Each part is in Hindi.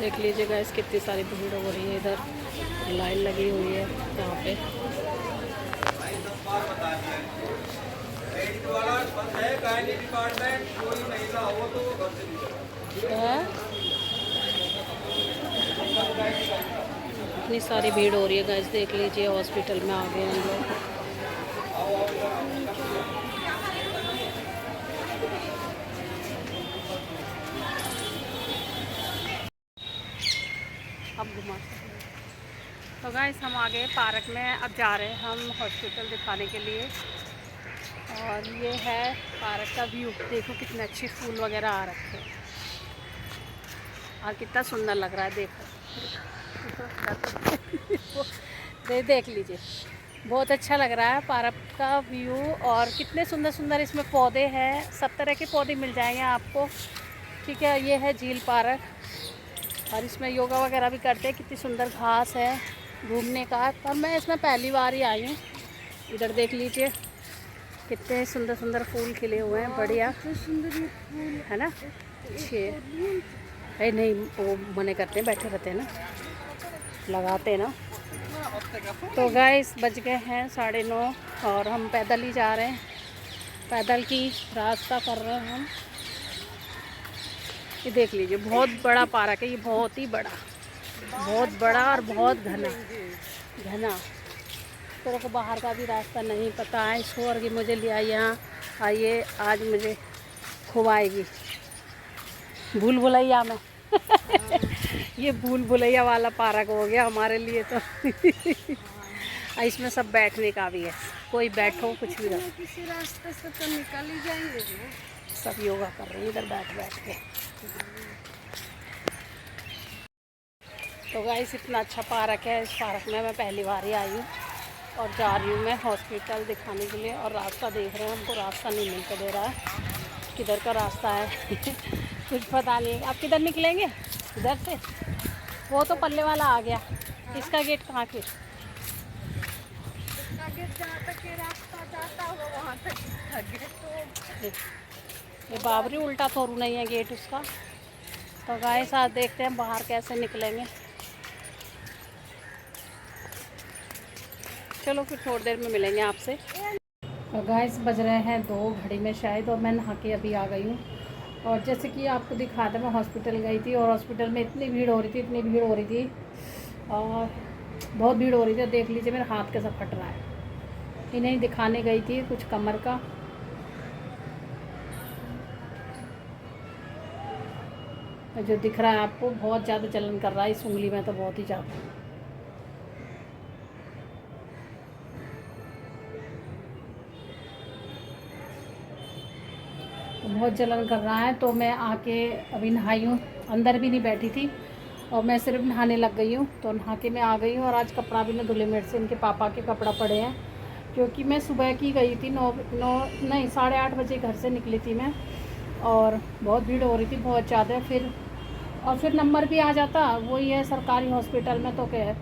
देख लीजिए गाइस कितनी सारी भीड़ हो रही है, इधर लाइन लगी हुई है यहाँ पे। इतनी सारी भीड़ हो रही है गाइस, देख लीजिए हॉस्पिटल में आ गए हम लोग। अब घुमा तो गाइस हम आ गए पार्क में। अब जा रहे हैं हम हॉस्पिटल दिखाने के लिए। और ये है पार्क का व्यू, देखो कितने अच्छे फूल वगैरह आ रखे हैं और कितना सुंदर लग रहा है। देखो देख लीजिए, बहुत अच्छा लग रहा है पार्क का व्यू। और कितने सुंदर सुंदर इसमें पौधे हैं, सब तरह के पौधे मिल जाएंगे आपको। ठीक है, ये है झील पार्क और इसमें योगा वगैरह भी करते हैं। कितनी सुंदर घास है घूमने का। और मैं इसमें पहली बार ही आई हूँ। इधर देख लीजिए कितने सुंदर सुंदर फूल खिले हुए हैं, बढ़िया है ना। अच्छे अरे नहीं, वो मने करते हैं, बैठे रहते हैं ना, लगाते हैं ना। तो गाइस बज गए हैं 9:30 और हम पैदल ही जा रहे हैं, पैदल की रास्ता कर रहे हैं हम। ये देख लीजिए बहुत बड़ा पार्क है, ये बहुत ही बड़ा, बहुत बड़ा और बहुत घना घना। तेरे को बाहर का भी रास्ता नहीं पता है, छोड़ के मुझे ले आई यहाँ। आइए आज मुझे खुवाएगी भूल भुलैया में। ये भूल भुलैया वाला पार्क हो गया हमारे लिए तो। इसमें सब बैठने का भी है, कोई बैठो कुछ भी रहो। किसी रास्ते से तो निकल ही जाएंगे। सब योगा कर रहे हैं इधर बैठ बैठ के। तो गाइस इतना अच्छा पार्क है, इस पार्क में मैं पहली बार ही आई हूँ और जा रही हूँ मैं हॉस्पिटल दिखाने के लिए। और रास्ता देख रहे हैं, हमको रास्ता नहीं मिलकर दे रहा है, किधर का रास्ता है कुछ पता नहीं। आप किधर निकलेंगे? इधर से? वो तो पल्ले वाला आ गया, इसका गेट कहाँ फिर? इसका गेट जहाँ तक ये रास्ता जाता होगा वहाँ तक इसका गेट। ये बाबरी उल्टा थोरू नहीं है गेट उसका। तो गाइस साथ देखते हैं बाहर कैसे निकलेंगे। चलो फिर थोड़ी देर में मिलेंगे आपसे। तो गाइस बज रहे हैं 2 घड़ी में शायद, और मैं नहा के अभी आ गई हूँ। और जैसे कि आपको दिखा था, मैं हॉस्पिटल गई थी और हॉस्पिटल में इतनी भीड़ हो रही थी, इतनी भीड़ हो रही थी और बहुत भीड़ हो रही थी। देख लीजिए मेरा हाथ कैसा फट रहा है। इन्हें दिखाने गई थी कुछ कमर का। जो दिख रहा है आपको, बहुत ज़्यादा जलन कर रहा है इस उंगली में, तो बहुत ही ज़्यादा। बहुत जलन कर रहा है। तो मैं आके अभी नहाई हूँ, अंदर भी नहीं बैठी थी और मैं सिर्फ नहाने लग गई हूँ। तो नहा के मैं आ गई हूँ और आज कपड़ा भी नहीं धुले मेरे से, इनके पापा के कपड़ा पड़े हैं क्योंकि मैं सुबह की गई थी 9 नहीं 8:30 बजे घर से निकली थी मैं। और बहुत भीड़ हो रही थी, बहुत ज़्यादा। फिर नंबर भी आ जाता, वही है सरकारी हॉस्पिटल में। तो क्या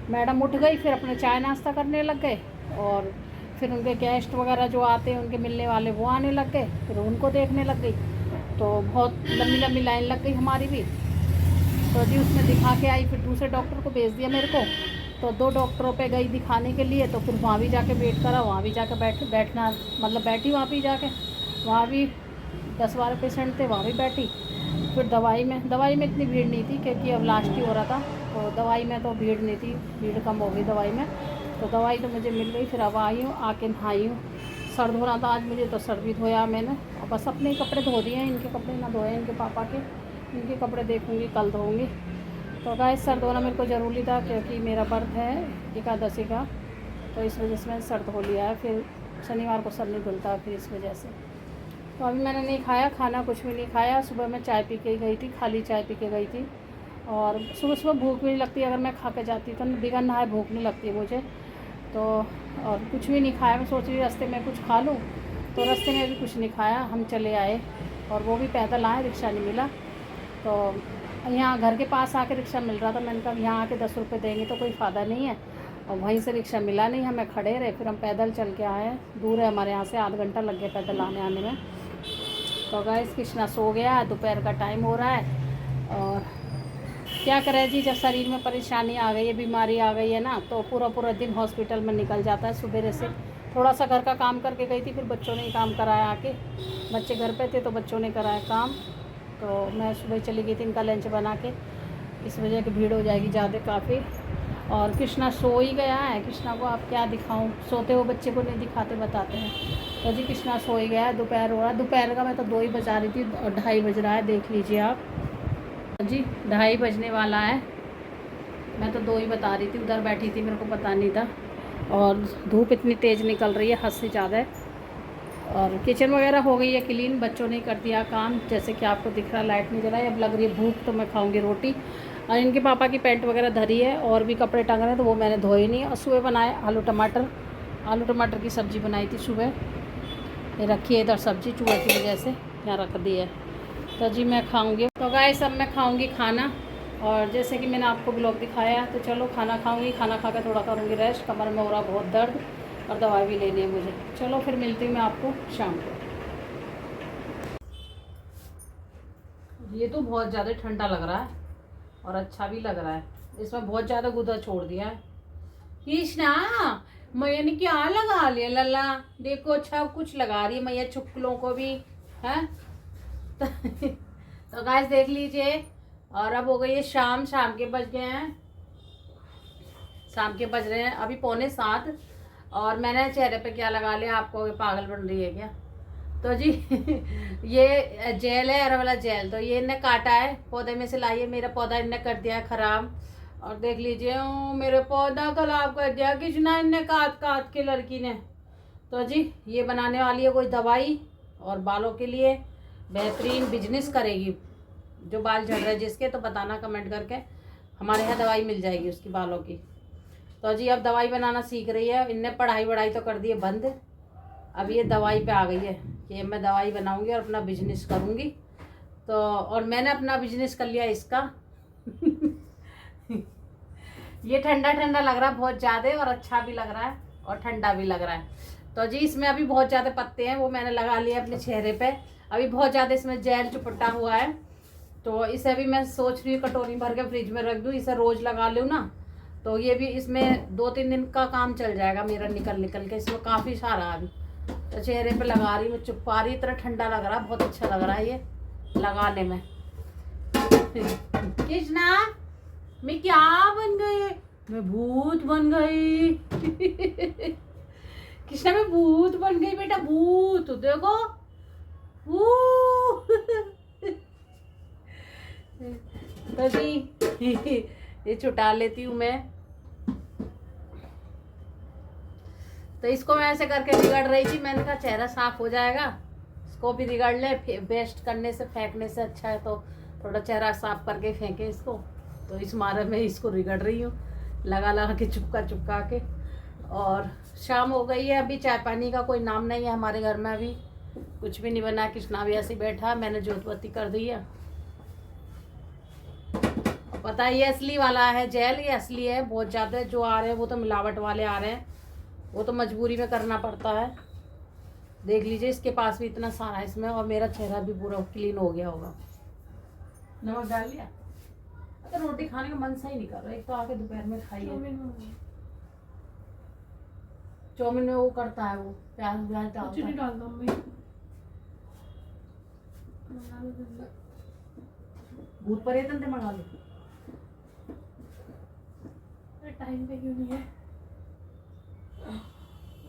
मैडम उठ गई, फिर अपने चाय नाश्ता करने लग गए और फिर उनके गेस्ट वगैरह जो आते हैं उनके मिलने वाले वो आने लग गए, फिर उनको देखने लग गई। तो बहुत लंबी लंबी लाइन लग गई हमारी भी। तो जी उसमें दिखा के आई, फिर दूसरे डॉक्टर को भेज दिया मेरे को। तो 2 डॉक्टरों पे गई दिखाने के लिए। तो फिर वहाँ भी जाके वेट करा, वहाँ भी जाके बैठना मतलब बैठी वहाँ भी जाके, वहाँ भी 10-12 पेशेंट थे, वहाँ भी बैठी। फिर दवाई में इतनी भीड़ नहीं थी क्योंकि अब लास्ट ही हो रहा था। तो दवाई में तो भीड़ नहीं थी, भीड़ कम हो गई दवाई में। तो दवाई तो मुझे मिल गई। फिर अब आई हूँ, आके नहाई हूँ। सर धो रहा था आज मुझे, तो सर भी धोया मैंने। और बस अपने ही कपड़े धो दिए हैं, इनके कपड़े ना धोए, इनके पापा के। इनके कपड़े देखूँगी, कल धोऊँगी। तो गाइस सर धोना मेरे को ज़रूरी था क्योंकि मेरा व्रत है एकादशी का, तो इस वजह से मैंने सर धो लिया है। फिर शनिवार को सर नहीं धुलता, फिर इस वजह से। तो अभी मैंने नहीं खाया खाना, कुछ भी नहीं खाया। सुबह मैं चाय पी के गई थी, खाली चाय पी के गई थी। और सुबह भूख भी नहीं लगती, अगर मैं खा के जाती तो बिना नहाए भूख नहीं लगती है मुझे। तो और कुछ भी नहीं खाया। मैं सोच रही रास्ते में कुछ खा लूँ, तो रास्ते में भी कुछ नहीं खाया। हम चले आए और वो भी पैदल आए, रिक्शा नहीं मिला। तो यहाँ घर के पास आके रिक्शा मिल रहा था। मैंने कहा यहाँ आके 10 रुपये देंगे तो कोई फ़ायदा नहीं है, और वहीं से रिक्शा मिला नहीं, हमें खड़े रहे, फिर हम पैदल चल के आए। दूर है हमारे यहाँ से, आधा घंटा लग गया पैदल आने में। तो गाइस कृष्णा सो गया, दोपहर का टाइम हो रहा है। और क्या करें जी, जब शरीर में परेशानी आ गई है, बीमारी आ गई है ना, तो पूरा पूरा दिन हॉस्पिटल में निकल जाता है। सुबह से थोड़ा सा घर का काम करके गई थी, फिर बच्चों ने ही काम कराया आके। बच्चे घर पे थे तो बच्चों ने कराया काम। तो मैं सुबह चली गई थी इनका लंच बना के, इस वजह की भीड़ हो जाएगी ज़्यादा काफ़ी। और कृष्णा सो ही गया है। कृष्णा को आप क्या दिखाऊं, सोते हुए बच्चे को नहीं दिखाते, बताते हैं। तो जी कृष्णा सो ही गया है। दोपहर हो रहा है, दोपहर का मैं तो 2 ही बजा रही थी और 2:30 बज रहा है, देख लीजिए आप जी, 2:30 बजने वाला है। मैं तो 2 ही बता रही थी, उधर बैठी थी, मेरे को पता नहीं था। और धूप इतनी तेज़ निकल रही है, हद से ज़्यादा है। और किचन वगैरह हो गई है क्लीन, बच्चों ने कर दिया काम, जैसे कि आपको दिख रहा है। लाइट नहीं जलाई, अब लग रही है भूख, तो मैं खाऊंगी रोटी। और इनके पापा की पैंट वगैरह धरी है, और भी कपड़े टंग रहे हैं, तो वो मैंने धोए नहीं। और सुबह बनाए आलू टमाटर की सब्ज़ी बनाई थी सुबह। ये रखी है इधर सब्ज़ी, चूहे की वजह से यहाँ रख दी है। तो जी मैं खाऊंगी। तो गाइस अब मैं खाऊंगी खाना, और जैसे कि मैंने आपको ब्लॉग दिखाया, तो चलो खाना खाऊंगी। खाना खा कर थोड़ा करूंगी रेस्ट, कमर में हो रहा बहुत दर्द, और दवाई भी लेनी है मुझे। चलो फिर मिलती हूँ मैं आपको शाम को। ये तो बहुत ज़्यादा ठंडा लग रहा है और अच्छा भी लग रहा है। इसमें बहुत ज़्यादा गुदा छोड़ दिया है। कृष्णा, मैया ने क्या लगा लिया लल्ला, देखो अच्छा कुछ लगा रही है मैया चुटकुलों को भी है। तो गाइस देख लीजिए। और अब हो गई है शाम के बज गए हैं, शाम के बज रहे हैं अभी 6:45। और मैंने चेहरे पे क्या लगा लिया, आपको पागल बन रही है क्या। तो जी ये जेल है, एरा वाला जेल। तो ये इनने काटा है, पौधे में से लाई है, मेरा पौधा इनने कर दिया है ख़राब। और देख लीजिए मेरे पौधा खराब कर दिया कृष्णा इनने काट के लड़की ने। तो जी ये बनाने वाली है कोई दवाई, और बालों के लिए बेहतरीन बिजनेस करेगी। जो बाल झड़ रहे जिसके, तो बताना कमेंट करके, हमारे यहाँ दवाई मिल जाएगी उसकी बालों की। तो जी अब दवाई बनाना सीख रही है। इनने पढ़ाई तो कर दी है बंद, अब ये दवाई पे आ गई है कि मैं दवाई बनाऊंगी और अपना बिजनेस करूंगी। तो और मैंने अपना बिजनेस कर लिया इसका। ये ठंडा ठंडा लग रहा है बहुत ज़्यादा, और अच्छा भी लग रहा है और ठंडा भी लग रहा है। तो जी इसमें अभी बहुत ज़्यादा पत्ते हैं, वो मैंने लगा लिए अपने चेहरे पे। अभी बहुत ज़्यादा इसमें जेल चुपटा हुआ है, तो इसे अभी मैं सोच रही हूँ कटोरी भर के फ्रिज में रख दूँ, इसे रोज़ लगा लूँ ना, तो ये भी इसमें 2-3 दिन का काम चल जाएगा मेरा निकल के। इसमें काफ़ी सारा अभी तो चेहरे पे लगा रही, मैं चुपा रही, इतना ठंडा लग रहा है, बहुत अच्छा लग रहा है ये लगाने में। कृष्णा मैं क्या बन गई, मैं भूत बन गई। कृष्णा मैं भूत बन गई बेटा, भूत देखो। तो जी ये छुटा लेती हूँ मैं। तो इसको मैं ऐसे करके रिगड़ रही थी, मैंने कहा चेहरा साफ हो जाएगा, इसको भी रिगड़ ले, वेस्ट करने से फेंकने से अच्छा है तो थोड़ा चेहरा साफ करके फेंके इसको। तो इस मारे में इसको रिगड़ रही हूँ, लगा के चुपका के। और शाम हो गई है, अभी चाय पानी का कोई नाम नहीं है हमारे घर में, अभी कुछ भी नहीं बना। कृष्णा भी ऐसे बैठा, मैंने जोतबत्ती कर दी है। पता है ये असली वाला है जेल, ये असली है। बहुत ज़्यादा जो आ रहे हैं वो तो मिलावट वाले आ रहे हैं, वो तो मजबूरी में करना पड़ता है। देख लीजिए इसके पास भी इतना सारा है इसमें, और मेरा चेहरा भी पूरा क्लीन हो गया होगा। नमक डाल लिया, तो रोटी खाने का मन सही नहीं कर रहा। एक तो आके दोपहर में खाई है चाउमीन में वो करता है, वो प्याज डालता है। भूत पर तंते मंगा लो, टाइम पे क्यों नहीं है,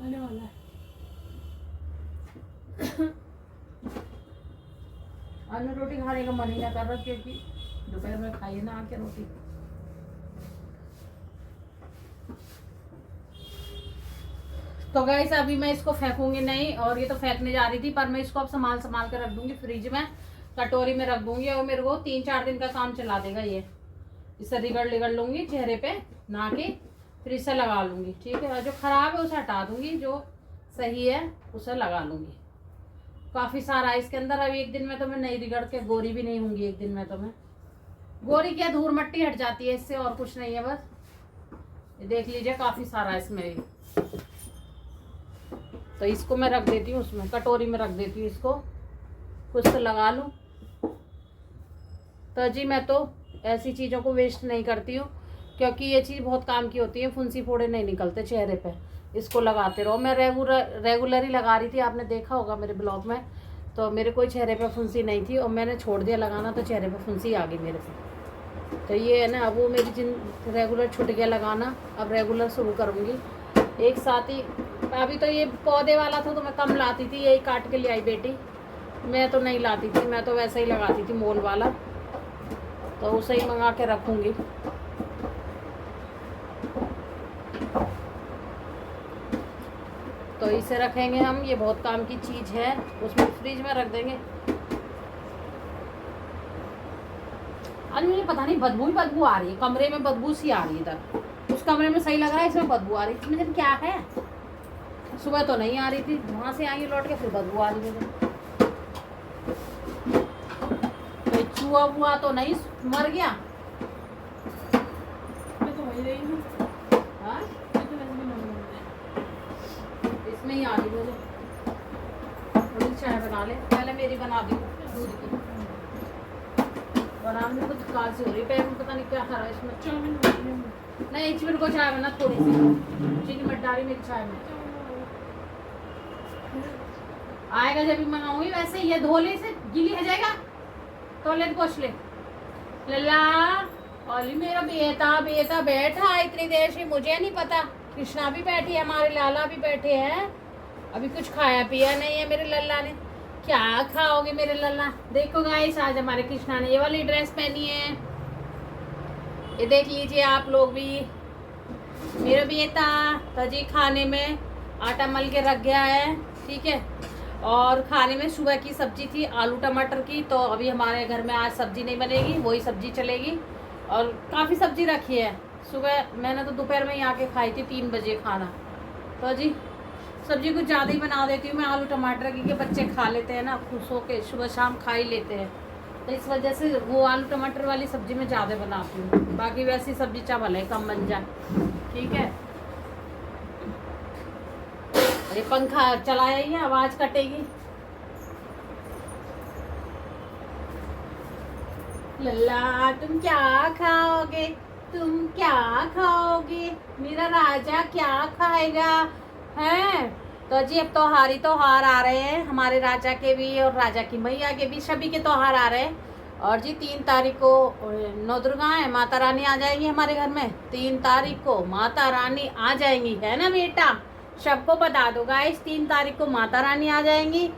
आने वाला है। आज रोटी खाने का मन ही ना कर रहा, क्योंकि दोपहर में खाइए ना आके रोटी। तो गाइस अभी मैं इसको फेंकूंगी नहीं, और ये तो फेंकने जा रही थी, पर मैं इसको अब संभाल के रख दूंगी फ्रिज में, कटोरी में रख दूंगी, और मेरे को 3-4 दिन का काम चला देगा ये। इसे रिगड़ लूंगी चेहरे पे नहा के, फिर इसे लगा लूंगी, ठीक है। और जो खराब है उसे हटा दूंगी, जो सही है उसे लगा लूंगी। काफ़ी सारा है इसके अंदर। अभी एक दिन में तो मैं नहीं रिगड़ के गोरी भी नहीं होंगी, एक दिन में तो मैं गोरी क्या, धूल मट्टी हट जाती है इससे, और कुछ नहीं है बस। ये देख लीजिए काफ़ी सारा है इसमें भी। तो इसको मैं रख देती हूँ उसमें, कटोरी में रख देती हूँ इसको, कुछ तो लगा लूँ। तो जी मैं तो ऐसी चीज़ों को वेस्ट नहीं करती हूँ, क्योंकि ये चीज़ बहुत काम की होती है, फुंसी फोड़े नहीं निकलते चेहरे पे, इसको लगाते रहो। मैं रेगुलर ही लगा रही थी, आपने देखा होगा मेरे ब्लॉग में। तो मेरे कोई चेहरे पे फुंसी नहीं थी और मैंने छोड़ दिया लगाना तो चेहरे पे फुंसी आ गई मेरे से। तो ये है ना, अब वो मेरी जिन रेगुलर छूट गया लगाना, अब रेगुलर शुरू करूँगी एक साथ ही। अभी तो ये पौधे वाला था तो मैं कम लाती थी, यही काट के ले आई बेटी, मैं तो नहीं लाती थी, मैं तो वैसे ही लगाती थी मोल वाला, तो उसे ही मंगा के रखूँगी। तो इसे रखेंगे हम, ये बहुत काम की चीज़ है, उसमें फ्रिज में रख देंगे। आज मुझे पता नहीं बदबू आ रही है, कमरे में बदबू सी आ रही है इधर। उस कमरे में सही लग रहा है, इसमें बदबू आ रही है, मुझे क्या है। सुबह तो नहीं आ रही थी, वहाँ से आई लौट के फिर बदबू आ रही है। तो चूहा हुआ तो नहीं मर गया, मैं तो वही रही हूँ। हाँ मैं तो वैसे भी नहीं हूँ। इसमें ही आ रही मुझे। थोड़ी चाय बना ले, पहले मेरी बना दी दूध की। और आमने कुछ कालसी हो रही है पैर में, पता नहीं क्या खा रहा है इसमें। चाउमीन बनी है। नहीं एक मिनट को चाय बना, थोड़ी सी चीनी मत डाली मेरी चाय में। आएगा जब भी मंगाऊंगी, वैसे ये धोले से गीली हो जाएगा, टॉयलेट पोछ ले। लल्ला ओली मेरा बेटा बेटा बैठा इतनी देर से, मुझे नहीं पता। कृष्णा भी बैठी है, हमारे लाला भी बैठे हैं, अभी कुछ खाया पिया नहीं है मेरे लल्ला ने। क्या खाओगे मेरे लल्ला? देखो गाइस, आज हमारे कृष्णा ने ये वाली ड्रेस पहनी है, ये देख लीजिए आप लोग भी। मेरा बेटा तो जी खाने में आटा मल के रख गया है, ठीक है। और खाने में सुबह की सब्जी थी आलू टमाटर की, तो अभी हमारे घर में आज सब्जी नहीं बनेगी, वही सब्जी चलेगी। और काफ़ी सब्जी रखी है, सुबह मैंने तो दोपहर में ही आके खाई थी 3 बजे खाना। तो जी सब्जी कुछ ज़्यादा ही बना देती हूँ मैं आलू टमाटर की, कि बच्चे खा लेते हैं ना, खुश होके सुबह शाम खा ही लेते हैं। तो इस वजह से वो आलू टमाटर वाली सब्जी मैं ज़्यादा बनाती हूँ, बाकी वैसी सब्जी चावल है कम बन जाए, ठीक है। ये पंखा चलाया ही है, आवाज कटेगी। लल्ला तुम क्या खाओगे, तुम क्या खाओगे, मेरा राजा क्या खाएगा है। तो जी अब त्योहार आ रहे हैं, हमारे राजा के भी और राजा की मैया के भी, सभी के त्योहार आ रहे हैं। और जी 3 तारीख को नौ दुर्गा है, माता रानी आ जाएंगी हमारे घर में। 3 तारीख को माता रानी आ जाएंगी, है ना बेटा? सबको बता दो गाइस, 3 तारीख को माता रानी आ जाएंगी।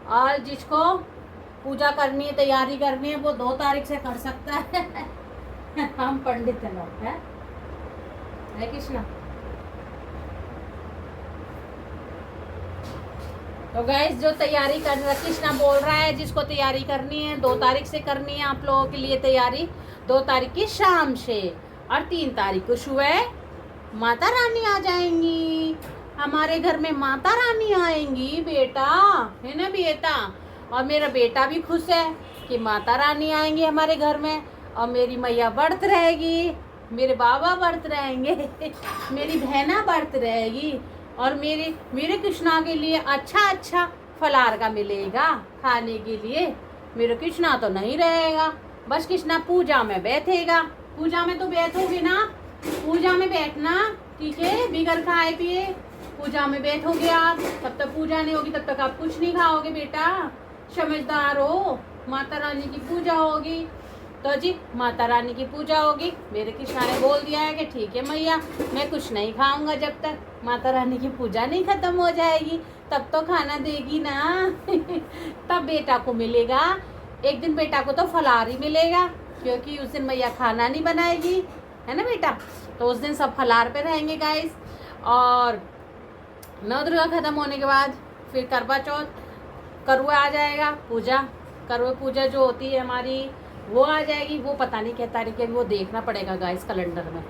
और जिसको पूजा करनी है, तैयारी करनी है, वो 2 तारीख से कर सकता है। हम पंडित हैं लोग, है कृष्णा। तो गाइस जो तैयारी कर रहा, कृष्णा बोल रहा है जिसको तैयारी करनी है 2 तारीख से करनी है आप लोगों के लिए तैयारी, 2 तारीख की शाम से। और 3 तारीख को सुबह माता रानी आ जाएंगी हमारे घर में, माता रानी आएंगी बेटा, है ना बेटा? और मेरा बेटा भी खुश है कि माता रानी आएंगी हमारे घर में, और मेरी मैया व्रत रहेगी, मेरे बाबा व्रत रहेंगे, मेरी बहना व्रत रहेगी, और मेरे कृष्णा के लिए अच्छा फलार का मिलेगा खाने के लिए। मेरे कृष्णा तो नहीं रहेगा, बस कृष्णा पूजा में बैठेगा। पूजा में तो बैठोगे ना, पूजा में बैठना, ठीक है, बिगर खाए पिए पूजा में बैठोगे आप, तब तक पूजा नहीं होगी, तब तक आप कुछ नहीं खाओगे बेटा, समझदार हो। माता रानी की पूजा होगी, तो जी माता रानी की पूजा होगी। मेरे कृष्णा ने बोल दिया है कि ठीक है मैया, मैं कुछ नहीं खाऊंगा जब तक माता रानी की पूजा नहीं खत्म हो जाएगी, तब तो खाना देगी ना। तब बेटा को मिलेगा, एक दिन बेटा को तो फलार ही मिलेगा, क्योंकि उस दिन मैया खाना नहीं बनाएगी, है ना बेटा? तो उस दिन सब फलार पे रहेंगे गाइस। और नौ दुर्गा खत्म होने के बाद फिर करवा चौथ, करवा आ जाएगा, पूजा, करवा पूजा जो होती है हमारी वो आ जाएगी। वो पता नहीं क्या तारीख है, वो देखना पड़ेगा गाइस कैलेंडर में,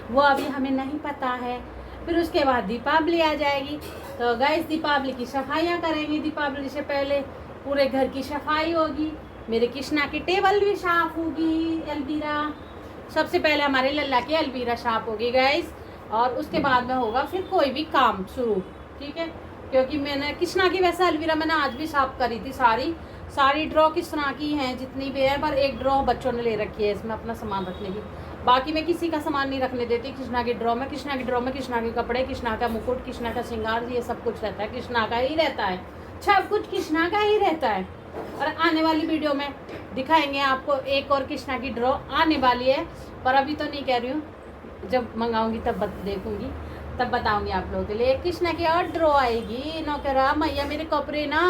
वो अभी हमें नहीं पता है। फिर उसके बाद दीपावली आ जाएगी, तो गाइस दीपावली की सफाइयाँ करेंगे। दीपावली से पहले पूरे घर की सफाई होगी, मेरे कृष्णा की टेबल भी साफ होगी, अलमीरा, सबसे पहले हमारे लल्ला की अलमीरा साफ होगी गाइस, और उसके बाद में होगा फिर कोई भी काम शुरू, ठीक है। क्योंकि मैंने कृष्णा की वैसे अलमीरा मैंने आज भी साफ करी थी, सारी ड्रॉ कृष्णा की हैं जितनी भी है, पर एक ड्रॉ बच्चों ने ले रखी है इसमें अपना सामान रखने की। बाकी मैं किसी का सामान नहीं रखने देती कृष्णा की ड्रॉ में। कृष्णा की ड्रॉ में कृष्णा के कपड़े, कृष्णा का मुकुट, कृष्णा का श्रृंगार, ये सब कुछ रहता है, कृष्णा का ही रहता है, सब कुछ कृष्णा का ही रहता है। और आने वाली वीडियो में दिखाएंगे आपको, एक और कृष्णा की ड्रॉ आने वाली है, पर अभी तो नहीं कह रही हूँ, जब मंगाऊंगी तब देखूंगी, तब बताऊंगी आप लोगों के लिए। कृष्णा की और ड्रॉ आएगी। नौकरा मैया मेरे कपड़े ना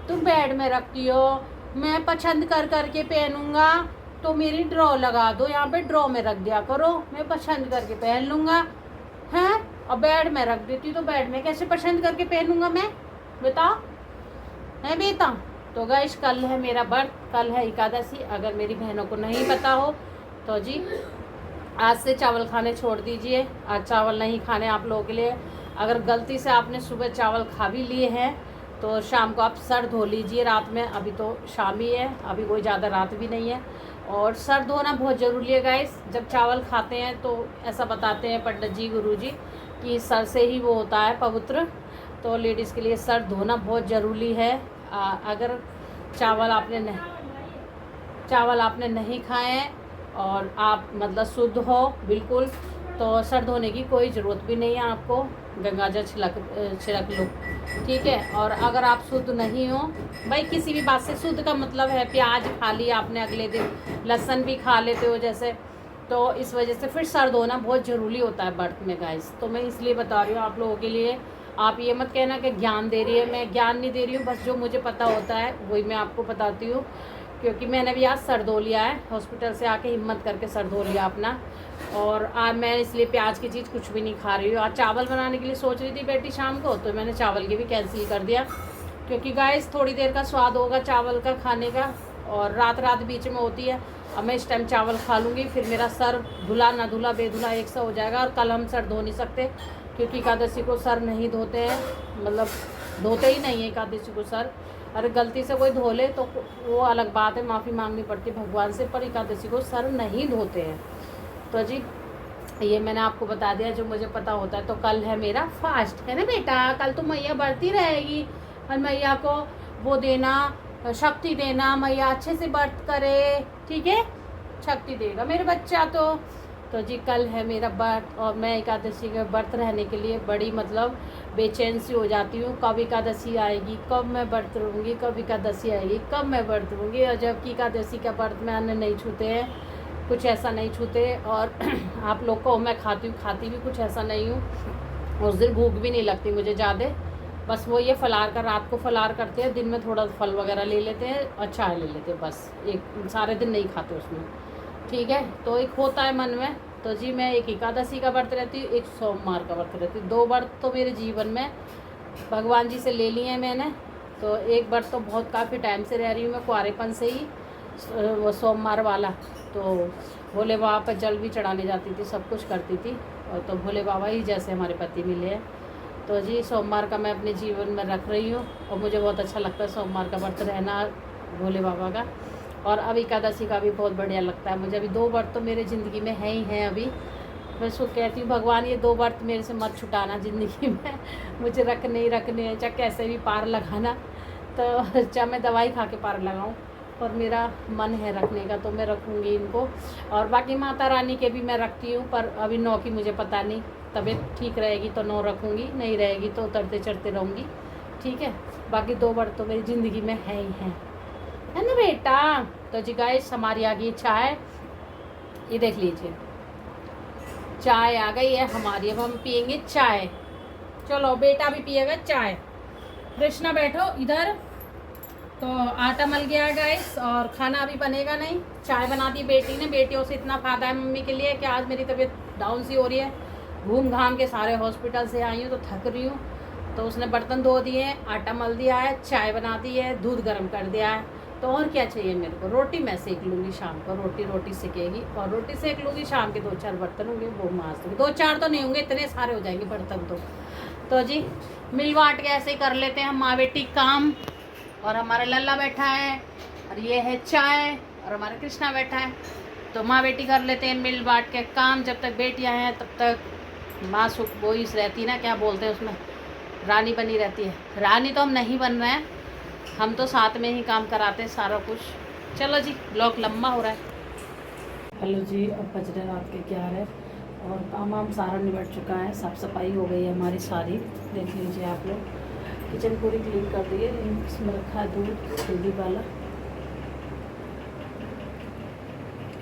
तुम बेड में रखती हो, मैं पसंद कर करके पहनूंगा, तो मेरी ड्रॉ लगा दो, यहाँ पे ड्रॉ में रख दिया करो, मैं पसंद करके पहन लूँगा। हैं, और बेड में रख देती तो बेड में कैसे पसंद करके पहनूंगा मैं, बताओ, है बेटा। तो गाइस कल है मेरा व्रत, कल है एकादशी। अगर मेरी बहनों को नहीं पता हो तो जी आज से चावल खाने छोड़ दीजिए। आज चावल नहीं खाने आप लोगों के लिए। अगर गलती से आपने सुबह चावल खा भी लिए हैं तो शाम को आप सर धो लीजिए रात में। अभी तो शाम ही है, अभी कोई ज़्यादा रात भी नहीं है, और सर धोना बहुत ज़रूरी है गाइस। जब चावल खाते हैं तो ऐसा बताते हैं पंडित जी, गुरु जी, कि सर से ही वो होता है पवित्र, तो लेडीज़ के लिए सर धोना बहुत ज़रूरी है। अगर चावल आपने नहीं खाए हैं और आप मतलब शुद्ध हो बिल्कुल, तो सर धोने की कोई ज़रूरत भी नहीं है आपको, गंगा जल छिड़क लो, ठीक है। और अगर आप शुद्ध नहीं हो भाई, किसी भी बात से, शुद्ध का मतलब है प्याज खा लिया आपने अगले दिन, लहसुन भी खा लेते हो जैसे, तो इस वजह से फिर सर धोना बहुत ज़रूरी होता है व्रत में गाइस। तो मैं इसलिए बता रही हूँ आप लोगों के लिए। आप ये मत कहना कि ज्ञान दे रही है, मैं ज्ञान नहीं दे रही हूँ, बस जो मुझे पता होता है वही मैं आपको बताती हूँ। क्योंकि मैंने भी आज सर धो लिया है, हॉस्पिटल से आके हिम्मत करके सर धो लिया अपना। और आज मैं इसलिए प्याज की चीज़ कुछ भी नहीं खा रही हूँ। आज चावल बनाने के लिए सोच रही थी बेटी शाम को, तो मैंने चावल की भी कैंसिल कर दिया, क्योंकि गाइस थोड़ी देर का स्वाद होगा चावल का खाने का, और रात बीच में होती है। अब मैं इस टाइम चावल खा लूँगी, फिर मेरा सर धुला ना धुला बेधुला एक सा हो जाएगा। और कल हम सर धो नहीं सकते, क्योंकि एकादशी को सर नहीं धोते हैं, मतलब धोते ही नहीं है एकादशी को सर। अरे गलती से कोई धो ले तो वो अलग बात है, माफ़ी मांगनी पड़ती भगवान से, पर एकादशी को सर नहीं धोते हैं। तो जी ये मैंने आपको बता दिया जो मुझे पता होता है। तो कल है मेरा फास्ट, है ना बेटा, कल तो मैया बढ़ती रहेगी, और मैया को वो देना, शक्ति देना, मैया अच्छे से व्रत करे, ठीक है, शक्ति देगा मेरे बच्चा। तो जी कल है मेरा व्रत, और मैं एकादशी के व्रत रहने के लिए बड़ी मतलब बेचैन सी हो जाती हूँ। कब एकादशी आएगी, कब मैं व्रत रहूँगी, कब एकादशी आएगी, कब मैं व्रत रहूँगी। और जबकि एकादशी का व्रत में अन्न नहीं छूते हैं, कुछ ऐसा नहीं छूते। और आप लोग को मैं खाती भी कुछ ऐसा नहीं हूँ। उस दिन भूख भी नहीं लगती मुझे ज़्यादा, बस वो ये फलार का, रात को फलार करते हैं, दिन में थोड़ा फल वगैरह ले लेते हैं और चाय ले लेते हैं, बस। एक सारे दिन नहीं खाते उसमें, ठीक है। तो एक होता है मन में। तो जी मैं एक एकादशी का व्रत रहती हूँ, एक सोमवार का व्रत रहती हूँ। 2 व्रत तो मेरे जीवन में भगवान जी से ले लिए हैं मैंने। तो एक व्रत तो बहुत काफ़ी टाइम से रह रही हूँ मैं, कुंवारेपन से ही, वो सोमवार वाला। तो भोले बाबा पर जल भी चढ़ाने जाती थी, सब कुछ करती थी, और तो भोले बाबा ही जैसे हमारे पति मिले हैं। तो जी सोमवार का मैं अपने जीवन में रख रही हूँ, और मुझे बहुत अच्छा लगता है सोमवार का व्रत रहना भोले बाबा का। और अब एकादशी का भी बहुत बढ़िया लगता है मुझे। अभी 2 व्रत तो मेरे ज़िंदगी में है ही हैं। अभी मैं उसको कहती हूँ भगवान ये 2 व्रत मेरे से मत छुटाना ज़िंदगी में, मुझे रखने ही रखने हैं, चाहे कैसे भी पार लगाना। तो चाहे मैं दवाई खा के पार लगाऊँ, पर मेरा मन है रखने का, तो मैं रखूँगी इनको। और बाकी माता रानी के भी मैं रखती हूँ, पर अभी 9 की मुझे पता नहीं, तबीयत ठीक रहेगी तो 9 रखूँगी, नहीं रहेगी तो उतरते चढ़ते रहूँगी, ठीक है। बाकी 2 व्रत तो मेरी ज़िंदगी में है ही है ना बेटा। तो जी गाइस हमारी आ गई चाय, ये देख लीजिए चाय आ गई है हमारी। अब हम पियेंगे चाय। चलो बेटा भी पिएगा चाय। कृष्णा बैठो इधर। तो आटा मल गया है गाइस, और खाना अभी बनेगा नहीं। चाय बना दी बेटी ने, बेटियों से इतना फायदा है मम्मी के लिए कि आज मेरी तबीयत डाउन सी हो रही है, घूम घाम के सारे हॉस्पिटल से आई हूँ तो थक रही हूँ। तो उसने बर्तन धो दिए, आटा मल दिया है, चाय बना दी है, दूध गर्म कर दिया है। तो और क्या चाहिए मेरे को। रोटी मैं सेक लूँगी शाम को, रोटी सेकेगी, और रोटी सेक लूँगी। शाम के 2-4 बर्तन होंगे वो मांज दूँगी। 2-4 तो नहीं होंगे, इतने सारे हो जाएंगे बर्तन तो जी मिल बांट के ऐसे ही कर लेते हैं हम माँ बेटी काम। और हमारा लल्ला बैठा है, और ये है चाय, और हमारा कृष्णा बैठा है। तो माँ बेटी कर लेते हैं मिल बांट के काम। जब तक बेटियाँ हैं तब तक माँ सुख वही रहती ना, क्या बोलते हैं उसमें, रानी बनी रहती है। रानी तो हम नहीं बन रहे हैं, हम तो साथ में ही काम कराते हैं सारा कुछ। चलो जी, ब्लॉग लंबा हो रहा है। हेलो जी, अब बज रहे रात के 11 और काम वाम सारा निबट चुका है। साफ़ सफाई हो गई है हमारी सारी, देख लीजिए आप लोग। किचन पूरी क्लीन कर दी है। इसमें रखा है दूध हल्दी वाला,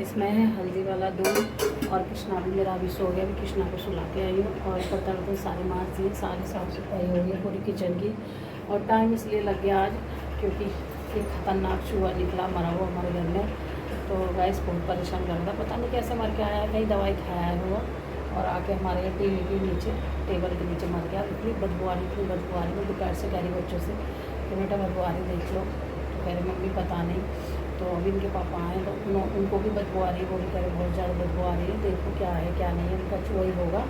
इसमें है हल्दी वाला दूध। और कृष्णा भी मेरा अभी सो गया, अभी कृष्णा को सुला के आई हूँ। और बर्तन वर्तन सारे मांज दिए, सारी साफ़ सफाई हो गई है पूरी किचन की। और टाइम इसलिए लग गया आज क्योंकि एक खतरनाक चूहा निकला मरा हुआ हमारे घर में। तो गैस बहुत परेशान कर रहा था, पता नहीं कैसे मर के आया, कहीं दवाई खाया है हुआ और आके हमारे टीवी के नीचे, टेबल के नीचे मर गया। इतनी बदबू आ रही, इतनी बदबू आ रही। मैं दोपहर से कह रही बच्चों से कि बेटा बदबू आ रही देख लो, तो कह रहे मम्मी पता नहीं। तो अभी इनके पापा आए तो उनको भी बदबू आ रही है, वो भी कह रहे बहुत ज़्यादा बदबू आ रही है, देखो क्या है क्या नहीं है। उनका चूहा ही होगा।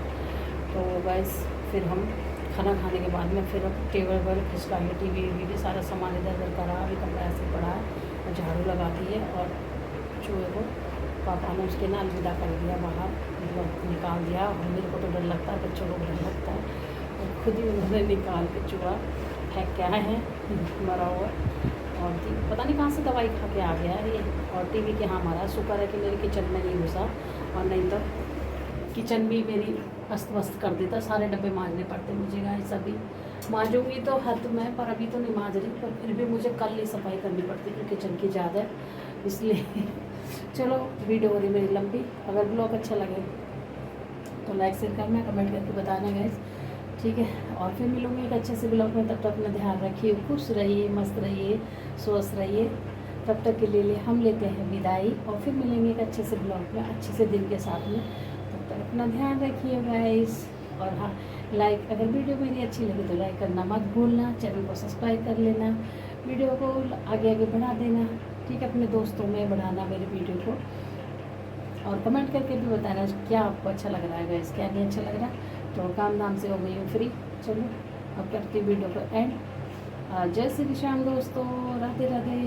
तो गैस फिर हम खाना खाने के बाद में फिर टेबल वेबल खिसकाएंगे, टीवी भी सारा सामान इधर उधर करा, अभी कमरा ऐसे पड़ा है और झाड़ू लगा दी है। और चूहे को पापा ने उसके ना अलविदा कर दिया बाहर, मतलब निकाल दिया। और मेरे को तो डर लगता है, बच्चों को डर लगता है, और खुद ही उन्होंने निकाल के चूहा फेंक क्या है मरा हुआ। और पता नहीं कहाँ से दवाई खा के आ गया है ये। और टीवी के यहाँ मारा, शुक्र है कि मेरे किचन में नहीं घुसा, और नहीं तो किचन भी मेरी अस्त व्यस्त कर देता। सारे डब्बे मांजने पड़ते मुझे गाइस। अभी मांजूंगी तो हद में, पर अभी तो नहीं मांज रही, पर फिर भी मुझे कल ही सफाई करनी पड़ती क्योंकि किचन की ज़्यादा है इसलिए। चलो, वीडियो हो रही मेरी लंबी। अगर ब्लॉग अच्छा लगे तो लाइक शेयर करना, कमेंट करके बताना गाइस, ठीक है। और फिर मिलूँगी एक अच्छे से ब्लॉग में। तब तक अपना ध्यान रखिए, खुश रहिए, मस्त रहिए, स्वस्थ रहिए। तब तक के लिए हम लेते हैं विदाई, और फिर मिलेंगे एक अच्छे से ब्लॉग में, अच्छे से दिन के साथ में। तब तक अपना ध्यान रखिए गाइस। और हाँ, लाइक, अगर वीडियो मेरी अच्छी लगी तो लाइक करना मत भूलना, चैनल को सब्सक्राइब कर लेना, वीडियो को आगे आगे बढ़ा देना, ठीक है। अपने दोस्तों में बढ़ाना मेरे वीडियो को, और कमेंट करके भी बताना क्या आपको अच्छा लग रहा है गाइस, क्या नहीं अच्छा लग रहा। तो काम धाम से हो गई हूँ फ्री। चलो, अब करती वीडियो को एंड। जय श्री श्याम दोस्तों, राधे राधे।